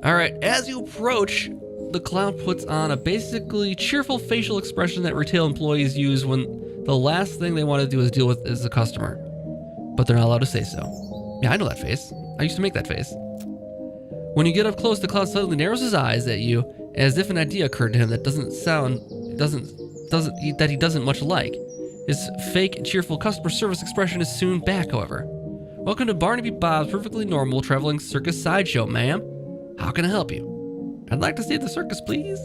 Alright, as you approach, the clown puts on a basically cheerful facial expression that retail employees use when the last thing they want to do is deal with is a customer. But they're not allowed to say so. Yeah, I know that face. I used to make that face. When you get up close, the clown suddenly narrows his eyes at you, as if an idea occurred to him that that he doesn't much like. His fake, cheerful customer service expression is soon back, however. Welcome to Barnaby Bob's perfectly normal traveling circus sideshow, ma'am. How can I help you? I'd like to see the circus, please.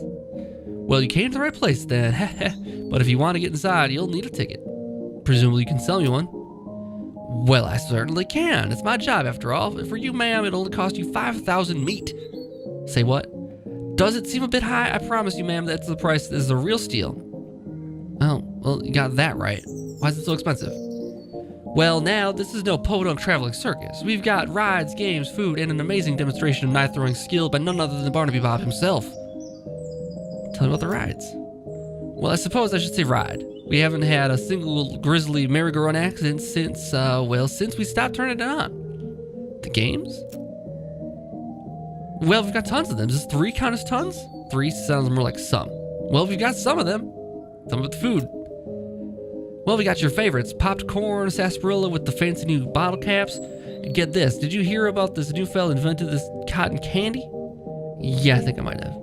Well, you came to the right place then. But if you want to get inside, you'll need a ticket. Presumably you can sell me one. Well, I certainly can. It's my job after all. For you, ma'am, it'll only cost you 5,000 meat. Say what? Does it seem a bit high? I promise you, ma'am, that's the price. This is a real steal. Oh, well, you got that right. Why is it so expensive? Well, now, this is no podunk traveling circus. We've got rides, games, food, and an amazing demonstration of knife-throwing skill by none other than Barnaby Bob himself. Tell me about the rides. Well, I suppose I should say ride. We haven't had a single grisly merry-go-round accident since we stopped turning it on. The games? Well, we've got tons of them. Does 3 count as tons? 3 sounds more like some. Well, we've got some of them. Some of the food. Well, we got your favorites. Popped corn, sarsaparilla with the fancy new bottle caps. And get this, did you hear about this new fella invented this cotton candy? Yeah, I think I might have.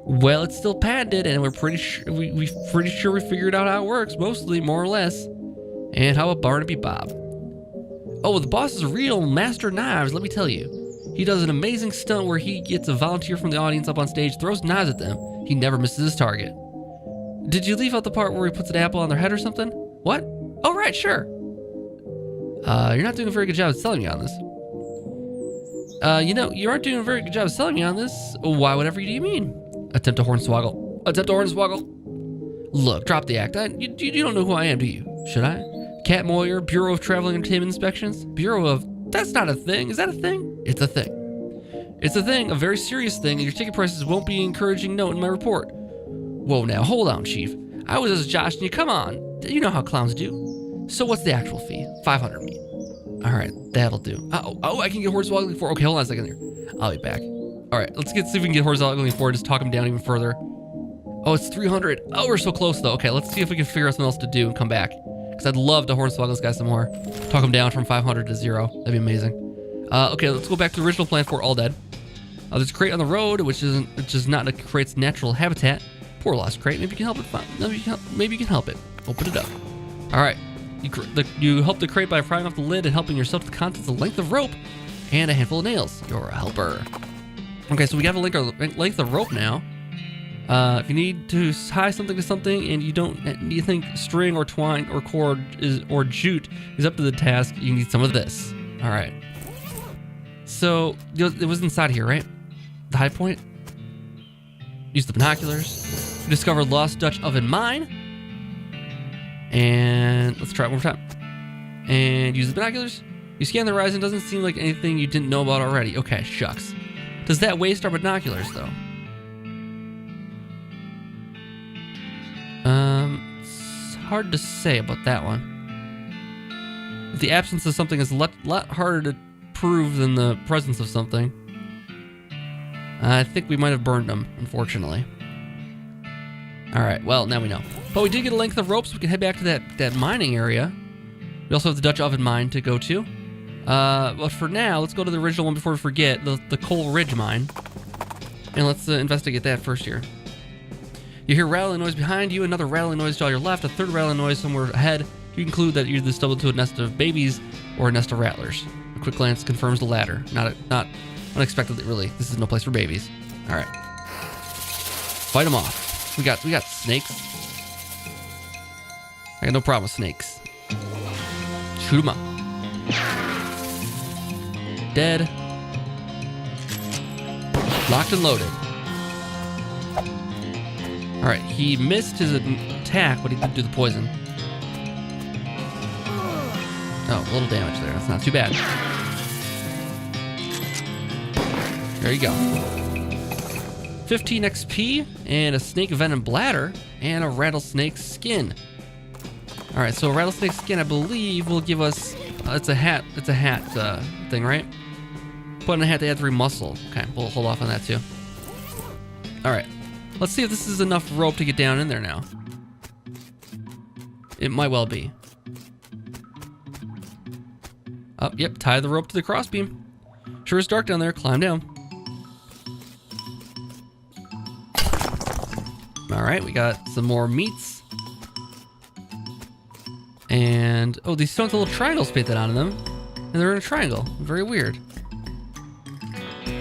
Well, it's still patented, and we're pretty sure we figured out how it works, mostly, more or less. And how about Barnaby Bob? Oh, the boss is a real master of knives, let me tell you. He does an amazing stunt where he gets a volunteer from the audience up on stage, throws knives at them. He never misses his target. Did you leave out the part where he puts an apple on their head or something? What? Oh, right, sure. You're not doing a very good job of selling me on this. You aren't doing a very good job of selling me on this. Why, whatever do you mean? Attempt to hornswoggle. Attempt to hornswoggle. Look, drop the act. You don't know who I am, do you? Should I? Cat Moyer, Bureau of Traveling Entertainment Inspections? Bureau of... That's not a thing. Is that a thing? It's a thing. It's a thing, a very serious thing, and your ticket prices won't be an encouraging note in my report. Whoa, now, hold on, Chief. I was just joshing you. Come on. You know how clowns do. So what's the actual fee? 500 meat. All right, that'll do. Oh, I can get hornswoggling for... Okay, hold on a second here. I'll be back. All right, let's see if we can get hornswoggling for. Just talk him down even further. Oh, it's 300. Oh, we're so close, though. Okay, let's see if we can figure out something else to do and come back. Because I'd love to hornswoggle this guy some more. Talk him down from 500 to 0. That'd be amazing. Okay, let's go back to the original plan for All Dead. There's a crate on the road, which is not a crate's natural habitat. Poor lost crate. Maybe you can help it. Maybe you can help it. Open it up. All right. You help the crate by prying off the lid and helping yourself to the contents of a length of rope and a handful of nails. You're a helper. Okay, so we have a length of rope now. If you need to tie something to something and you think string or twine or cord or jute is up to the task, you need some of this. All right. So it was inside here, right? The high point. Use the binoculars. You discovered lost Dutch oven mine. And let's try it one more time. And use the binoculars. You scan the horizon. Doesn't seem like anything you didn't know about already. Okay, shucks. Does that waste our binoculars, though? It's hard to say about that one. The absence of something is a lot harder to prove than the presence of something. I think we might have burned them, unfortunately. All right, well, now we know. But we did get a length of rope, so we can head back to that mining area. We also have the Dutch oven mine to go to. But for now, let's go to the original one before we forget, the Coal Ridge mine. And let's investigate that first here. You hear rattling noise behind you, another rattling noise to your left, a third rattling noise somewhere ahead. You conclude that you either stumbled into a nest of babies or a nest of rattlers. A quick glance confirms the latter. Not unexpectedly, really. This is no place for babies. All right. Fight them off. We got snakes. I got no problem with snakes. Shoot them up. Dead. Locked and loaded. All right, he missed his attack, but he did do the poison. Oh, a little damage there. That's not too bad. There you go. 15 XP and a snake venom bladder and a rattlesnake skin. All right, so a rattlesnake skin, I believe, will give us. It's a hat thing, right? Put on a hat to add 3 muscle. Okay, we'll hold off on that too. All right. Let's see if this is enough rope to get down in there now. It might well be. Oh, yep, tie the rope to the crossbeam. Sure is dark down there, climb down. All right, we got some more meats. And, oh, these still have the little triangles painted onto them. And they're in a triangle, very weird.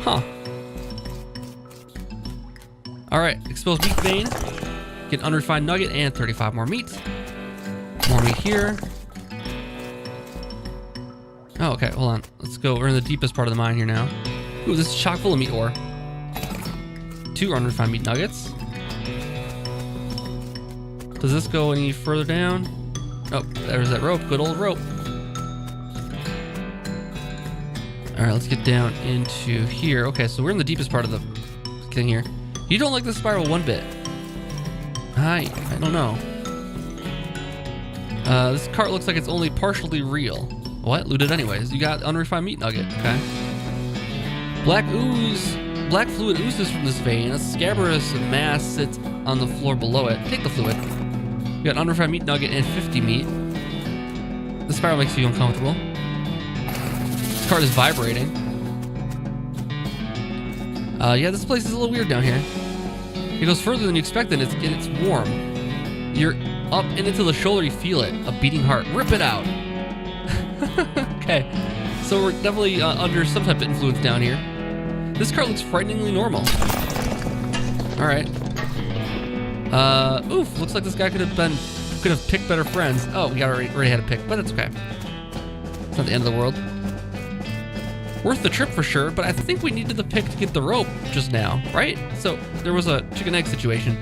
Huh. All right, exposed meat vein. Get an unrefined nugget and 35 more meat. More meat here. Oh, okay, hold on. Let's go. We're in the deepest part of the mine here now. Ooh, this is chock full of meat ore. 2 unrefined meat nuggets. Does this go any further down? Oh, there's that rope. Good old rope. All right, let's get down into here. Okay, so we're in the deepest part of the thing here. You don't like the spiral one bit. I don't know. This cart looks like it's only partially real. What? Looted anyways. You got unrefined meat nugget. Okay. Black fluid oozes from this vein. A scabrous mass sits on the floor below it. Take the fluid. You got unrefined meat nugget and 50 meat. The spiral makes you uncomfortable. This cart is vibrating. Yeah, this place is a little weird down here. It goes further than you expected, and it's warm. You're up and into the shoulder, you feel it. A beating heart. Rip it out. Okay, so we're definitely under some type of influence down here. This cart looks frighteningly normal. All right. Oof, looks like this guy could have picked better friends. Oh, we already had a pick, but that's okay. It's not the end of the world. Worth the trip for sure, but I think we needed the pick to get the rope just now, right? So there was a chicken egg situation.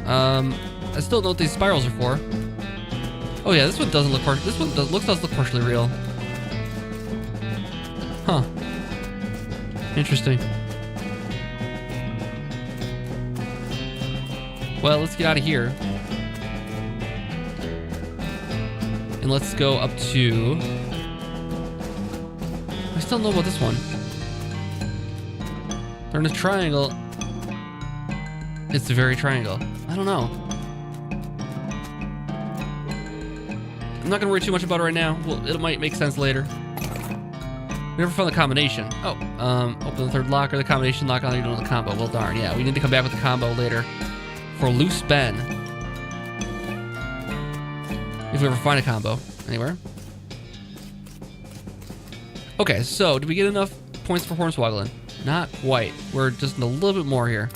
I still don't know what these spirals are for. Oh yeah, this one doesn't look partial. This one does look partially real. Huh. Interesting. Well, let's get out of here. And let's go up to... I still don't know about this one. They're in a triangle. It's a very triangle. I don't know. I'm not gonna worry too much about it right now. Well, it might make sense later. We never found the combination. Oh, open the third locker. The combination lock on. You don't know the combo. Well, darn. Yeah, we need to come back with the combo later for loose Ben. If we ever find a combo anywhere. Okay, so did we get enough points for Hornswoggling? Not quite. We're just a little bit more here.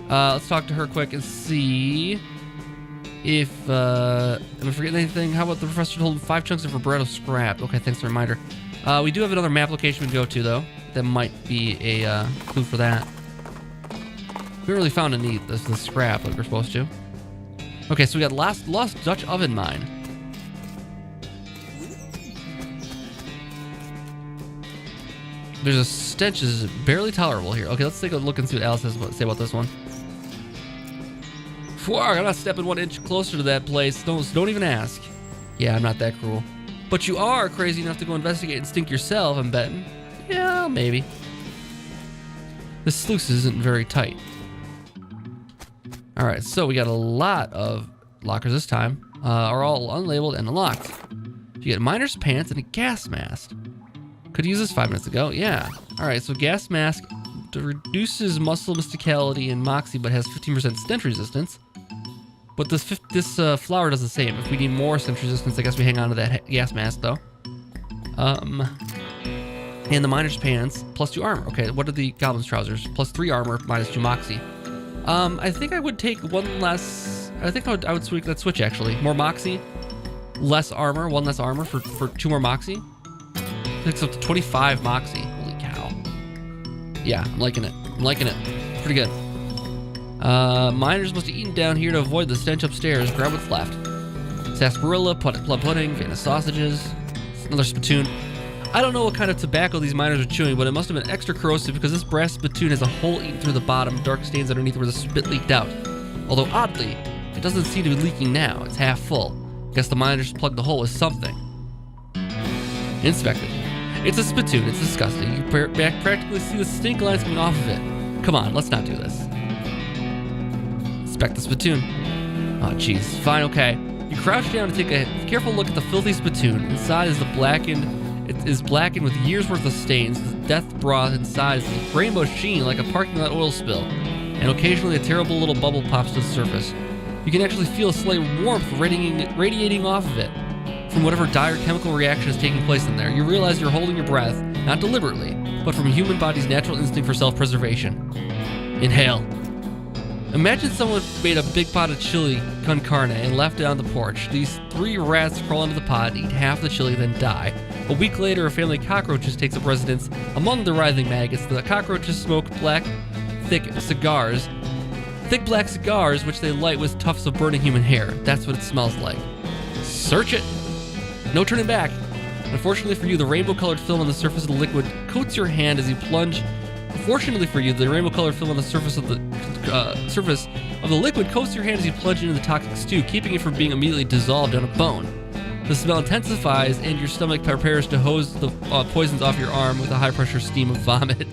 Let's talk to her quick and see if am I forgetting anything. How about the professor told 5 chunks of Roberto scrap? Okay, thanks for the reminder. We do have another map location we can go to though. That might be a clue for that. We haven't really found any the scrap like we're supposed to. Okay, so we got lost Dutch oven mine. There's a stench is barely tolerable here. Okay, let's take a look and see what Alice has to say about this one. I'm not stepping 1 inch closer to that place. Don't even ask. Yeah, I'm not that cruel. But you are crazy enough to go investigate and stink yourself, I'm betting. Yeah, maybe. This sluice isn't very tight. All right, so we got a lot of lockers this time. Are all unlabeled and unlocked. You get miner's pants and a gas mask. Could use this 5 minutes ago. Yeah. All right, so gas mask reduces muscle mysticality and moxie, but has 15% stench resistance. But this flower does the same. If we need more stench resistance, I guess we hang on to that gas mask though. And the miner's pants +2 armor. Okay, what are the goblin's trousers? +3 armor, -2 moxie. I think I would take one less. I think I would switch actually. More moxie, less armor, 1 less armor for 2 more moxie. Takes up to 25 moxie. Holy cow. Yeah, I'm liking it. I'm liking it. Pretty good. Miners must have eaten down here to avoid the stench upstairs. Grab what's left. Sarsaparilla, plum pudding, Vienna sausages. Another spittoon. I don't know what kind of tobacco these miners are chewing, but it must have been extra corrosive because this brass spittoon has a hole eaten through the bottom, dark stains underneath where the spit leaked out. Although oddly, it doesn't seem to be leaking now. It's half full. Guess the miners plugged the hole with something. Inspected. It's a spittoon. It's disgusting. You practically see the stink lines coming off of it. Come on, let's not do this. Inspect the spittoon. Oh, jeez. Fine, okay. You crouch down to take a careful look at the filthy spittoon. Inside is it is blackened with years worth of stains. The death broth inside is a rainbow sheen like a parking lot oil spill. And occasionally a terrible little bubble pops to the surface. You can actually feel a slight warmth radiating off of it from whatever dire chemical reaction is taking place in there. You realize you're holding your breath, not deliberately, but from a human body's natural instinct for self-preservation. Inhale. Imagine someone made a big pot of chili con carne and left it on the porch. These 3 rats crawl into the pot, eat half the chili, then die. A week later, a family of cockroaches takes up residence among the writhing maggots. The cockroaches smoke thick black cigars, which they light with tufts of burning human hair. That's what it smells like. Search it. No turning back. Unfortunately for you, the rainbow-colored film on the surface of the liquid coats your hand as you plunge. Fortunately for you, the rainbow-colored film on the surface of the liquid coats your hand as you plunge into the toxic stew, keeping it from being immediately dissolved on a bone. The smell intensifies, and your stomach prepares to hose the poisons off your arm with a high-pressure stream of vomit.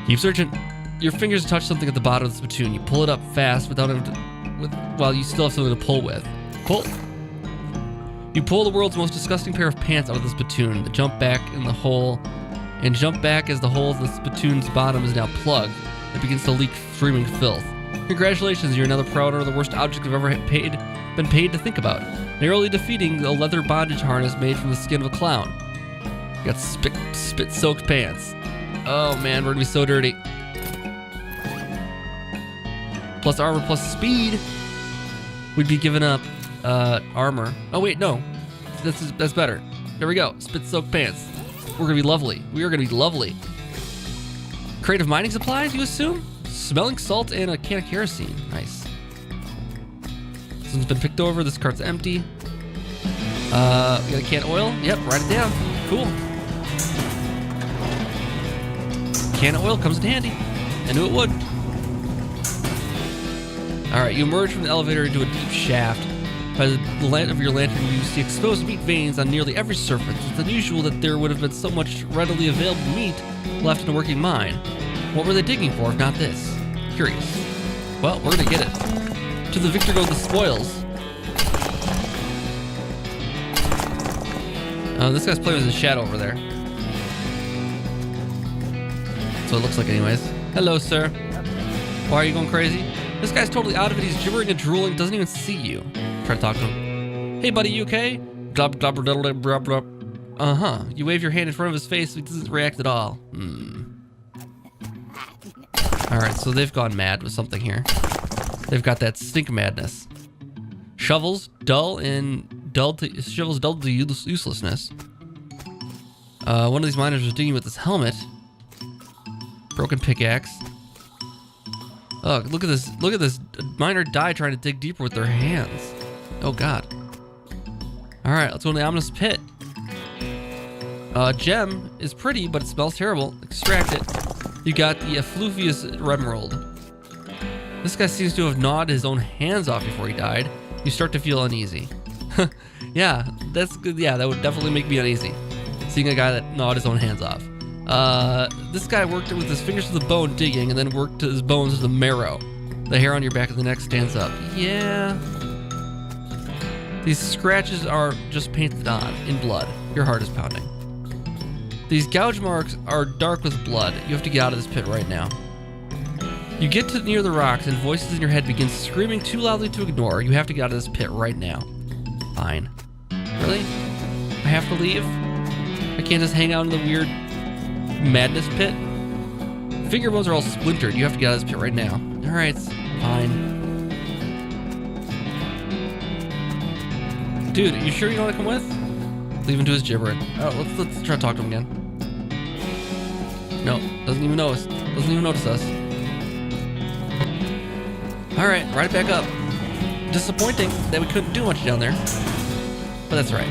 Keep searching. Your fingers touch something at the bottom of the spittoon. You pull it up fast while you still have something to pull with. Pull. You pull the world's most disgusting pair of pants out of the spittoon. Jump back as the hole of the spittoon's bottom is now plugged. It begins to leak streaming filth. Congratulations, you're now the proud owner of the worst object you've ever been paid to think about. Narrowly defeating a leather bondage harness made from the skin of a clown. You got spit-soaked pants. Oh man, we're gonna be so dirty. Plus armor, plus speed. We'd be giving up armor. Oh wait, no. That's better. There we go. Spit-soaked pants. We're gonna be lovely. We are gonna be lovely. Crate of mining supplies, you assume? Smelling salt and a can of kerosene. Nice. This one's been picked over. This cart's empty. We got a can of oil. Yep, write it down. Cool. Can of oil comes in handy. I knew it would. Alright, you emerge from the elevator into a deep shaft. By the light of your lantern, you see exposed meat veins on nearly every surface. It's unusual that there would have been so much readily available meat left in a working mine. What were they digging for if not this? Curious. Well, we're gonna get it. To the victor go the spoils. This guy's playing with his shadow over there. That's what it looks like anyways. Hello, sir. Why are you going crazy? This guy's totally out of it. He's gibbering and drooling, doesn't even see you. Try to talk to him. Hey, buddy, you okay? Glub, glub, glub, glub, glub, glub. Uh-huh. You wave your hand in front of his face, he doesn't react at all. Alright, so they've gone mad with something here. They've got that stink madness. Shovels dull to uselessness. One of these miners was digging with his helmet. Broken pickaxe. Oh, look at this. Look at this miner die trying to dig deeper with their hands. Oh god. Alright, let's go to the ominous pit. Gem is pretty, but it smells terrible. Extract it. You got the effluvious emerald. This guy seems to have gnawed his own hands off before he died. You start to feel uneasy. Yeah, that's good. Yeah, that would definitely make me uneasy. Seeing a guy that gnawed his own hands off. This guy worked with his fingers to the bone digging and then worked his bones to the marrow. The hair on your back of the neck stands up. Yeah. These scratches are just painted on in blood. Your heart is pounding. These gouge marks are dark with blood. You have to get out of this pit right now. You get to near the rocks and voices in your head begin screaming too loudly to ignore. You have to get out of this pit right now. Fine. Really? I have to leave? I can't just hang out in the weird madness pit? Finger bones are all splintered. You have to get out of this pit right now. Alright, fine. Dude, you sure you don't want to come with? Leave him to his gibbering. Oh, let's try to talk to him again. No, doesn't even notice. Doesn't even notice us. Alright, right back up. Disappointing that we couldn't do much down there. But that's right.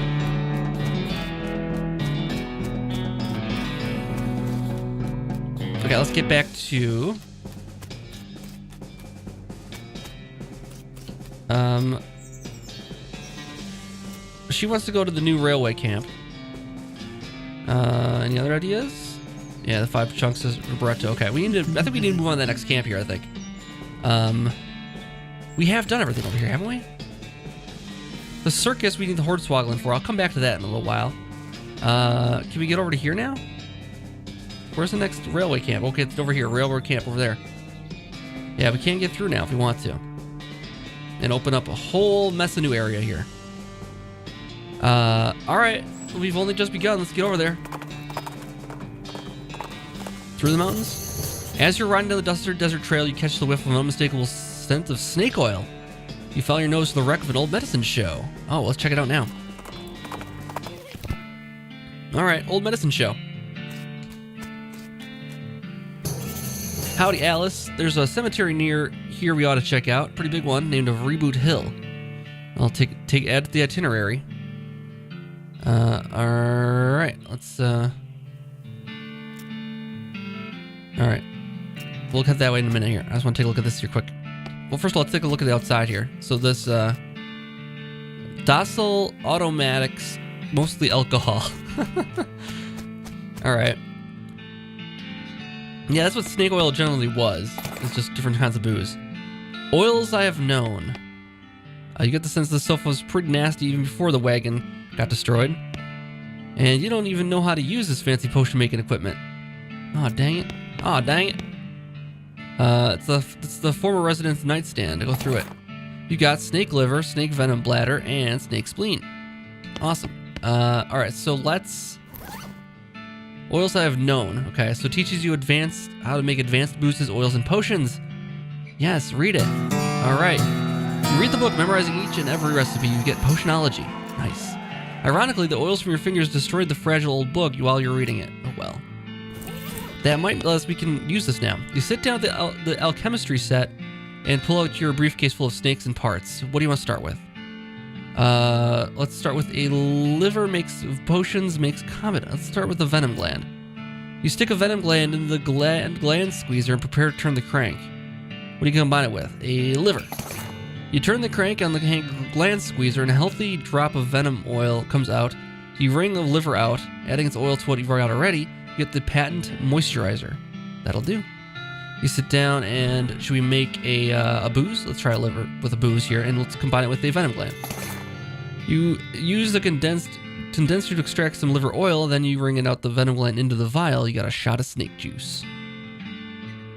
Okay, let's get back to... She wants to go to the new railway camp. Any other ideas? Yeah, the 5 chunks is Roberto. Okay, I think we need to move on to the next camp here, I think. We have done everything over here, haven't we? The circus we need the Hornswoggling for. I'll come back to that in a little while. Can we get over to here now? Where's the next railway camp? Okay, it's over here. Railroad camp over there. Yeah, we can get through now if we want to. And open up a whole mess of new area here. Alright. We've only just begun. Let's get over there. Through the mountains. As you're riding down the desert trail, you catch the whiff of an unmistakable scent of snake oil. You follow your nose to the wreck of an old medicine show. Oh, let's check it out now. Alright, old medicine show. Howdy, Alice. There's a cemetery near here we ought to check out. Pretty big one, named of Reboot Hill. I'll add to the itinerary. Alright, let's Alright. We'll head that way in a minute here. I just want to take a look at this here quick. Well, first of all, let's take a look at the outside here. So this, docile automatics, mostly alcohol. Alright. Yeah, that's what snake oil generally was. It's just different kinds of booze. Oils I have known. You get the sense this stuff was pretty nasty even before the wagon got destroyed. And you don't even know how to use this fancy potion making equipment. Aw, dang it. Aw, dang it. It's the former resident's nightstand. Go through it. You got snake liver, snake venom bladder, and snake spleen. Awesome. Alright, so let's... Oils I have known. Okay, so it teaches you how to make advanced boosters, oils, and potions. Yes, read it. Alright. You read the book, memorizing each and every recipe, you get potionology. Nice. Ironically, the oils from your fingers destroyed the fragile old book while you're reading it. Oh well. That might let us, we can use this now. You sit down at the alchemistry set and pull out your briefcase full of snakes and parts. What do you want to start with? Let's start with a liver makes potions, makes comet. Let's start with the venom gland. You stick a venom gland into the gland squeezer and prepare to turn the crank. What do you combine it with? A liver. You turn the crank on the gland squeezer and a healthy drop of venom oil comes out. You wring the liver out, adding its oil to what you've already. You get the patent moisturizer. That'll do. You sit down and should we make a booze? Let's try a liver with a booze here and let's combine it with a venom gland. You use the condenser to extract some liver oil, then you wring it out the venom gland into the vial. You got a shot of snake juice.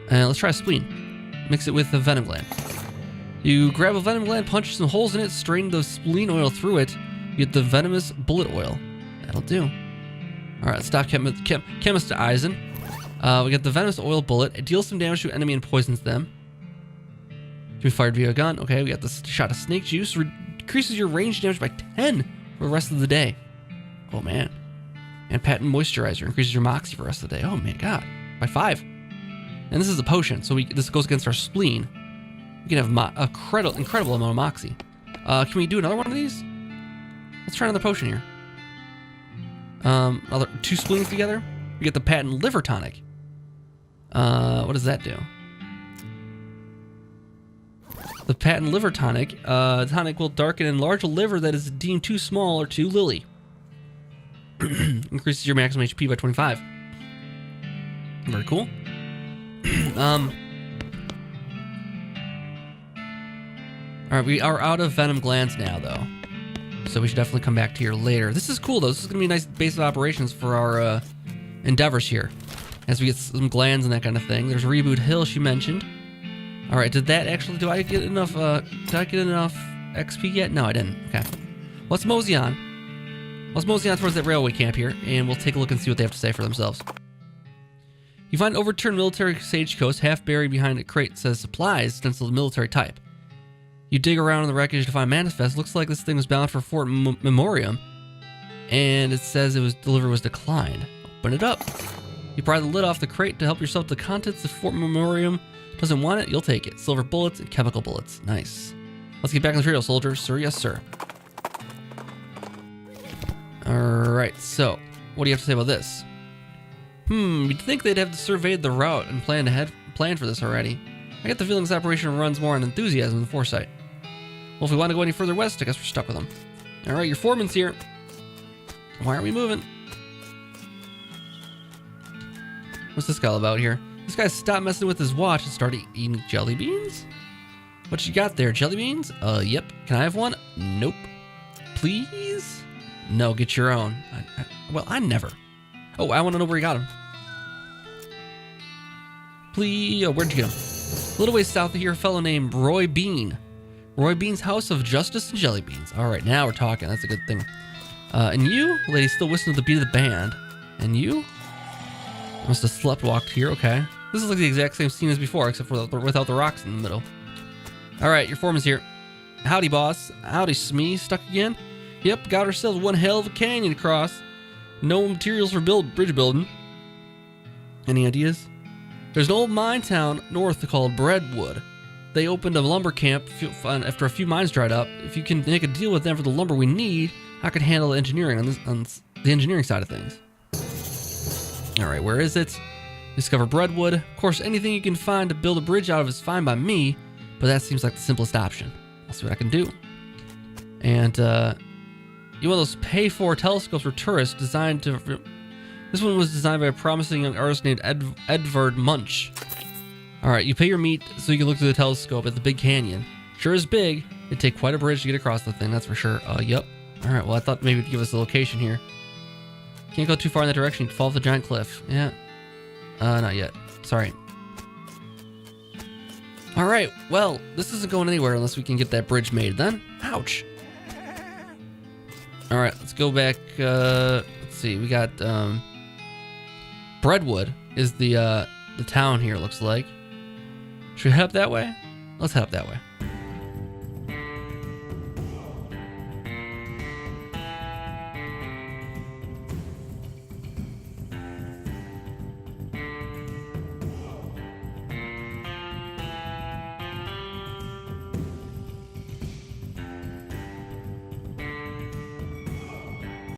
And let's try a spleen. Mix it with the venom gland. You grab a venom gland, punch some holes in it, strain the spleen oil through it. You get the venomous bullet oil. That'll do. Alright, let's stop Alchemitizin. We get the venomous oil bullet. It deals some damage to an enemy and poisons them. Can be fired via a gun. Okay, we got this shot of snake juice. Increases your range damage by 10 for the rest of the day. Oh man. And patent moisturizer increases your moxie for the rest of the day. Oh my god. By 5. And this is a potion, so this goes against our spleen. We can have a incredible amount of moxie. Can we do another one of these? Let's try another potion here. 2 spleens together. We get the patent liver tonic. What does that do? The patent liver tonic. Tonic will darken and enlarge a liver that is deemed too small or too lily. Increases your maximum HP by 25. Very cool. Alright, we are out of venom glands now, though. So we should definitely come back to here later. This is cool, though. This is going to be a nice base of operations for our endeavors here. As we get some glands and that kind of thing. There's Reboot Hill she mentioned. Alright, do I get enough XP yet? No, I didn't. Okay. Let's mosey on. Let's mosey on towards that railway camp here, and we'll take a look and see what they have to say for themselves. You find an overturned military stagecoach half buried behind a crate that says supplies, stenciled military type. You dig around in the wreckage to find manifest. Looks like this thing was bound for Fort Memoriam, and it says the delivery was declined. Open it up. You pry the lid off the crate to help yourself to the contents. If Fort Memoriam doesn't want it, you'll take it. Silver bullets and chemical bullets. Nice. Let's get back on the trail, soldiers. Sir, yes, sir. Alright, so what do you have to say about this? You'd think they'd have surveyed the route and planned for this already. I get the feeling this operation runs more on enthusiasm than foresight. Well, if we want to go any further west, I guess we're stuck with them. Alright, your foreman's here. Why aren't we moving? What's this guy all about here? This guy stopped messing with his watch and started eating jelly beans? What you got there? Jelly beans? Yep. Can I have one? Nope. Please? No, get your own. Well, I never. Oh, I want to know where he got him. Please. Oh, where'd you get him? A little ways south of here, a fellow named Roy Bean. Roy Bean's House of Justice and Jelly Beans. All right, now we're talking. That's a good thing. And you, lady, still whistling to the beat of the band. And you? Must have sleptwalked here. Okay. This is like the exact same scene as before, except for without the rocks in the middle. All right, your foreman's here. Howdy, boss. Howdy, Smee. Stuck again? Yep, got ourselves one hell of a canyon to cross. No materials for bridge building. Any ideas? There's an old mine town north called Breadwood. They opened a lumber camp after a few mines dried up. If you can make a deal with them for the lumber we need, I could handle the engineering on the engineering side of things. All right, where is it? Discover Breadwood. Of course, anything you can find to build a bridge out of is fine by me, but that seems like the simplest option. I'll see what I can do. And you want those pay-for telescopes for tourists designed to... This one was designed by a promising young artist named Edvard Munch. All right, you pay your meat so you can look through the telescope at the big canyon. Sure is big. It'd take quite a bridge to get across the thing, that's for sure. Yep. All right, well, I thought maybe it'd give us a location here. Can't go too far in that direction. You'd fall off the giant cliff. Yeah. Not yet. Sorry. All right, well, this isn't going anywhere unless we can get that bridge made then. Ouch. All right, let's go back. Let's see. We got Breadwood is the town here, it looks like. Should we head up that way? Let's head up that way.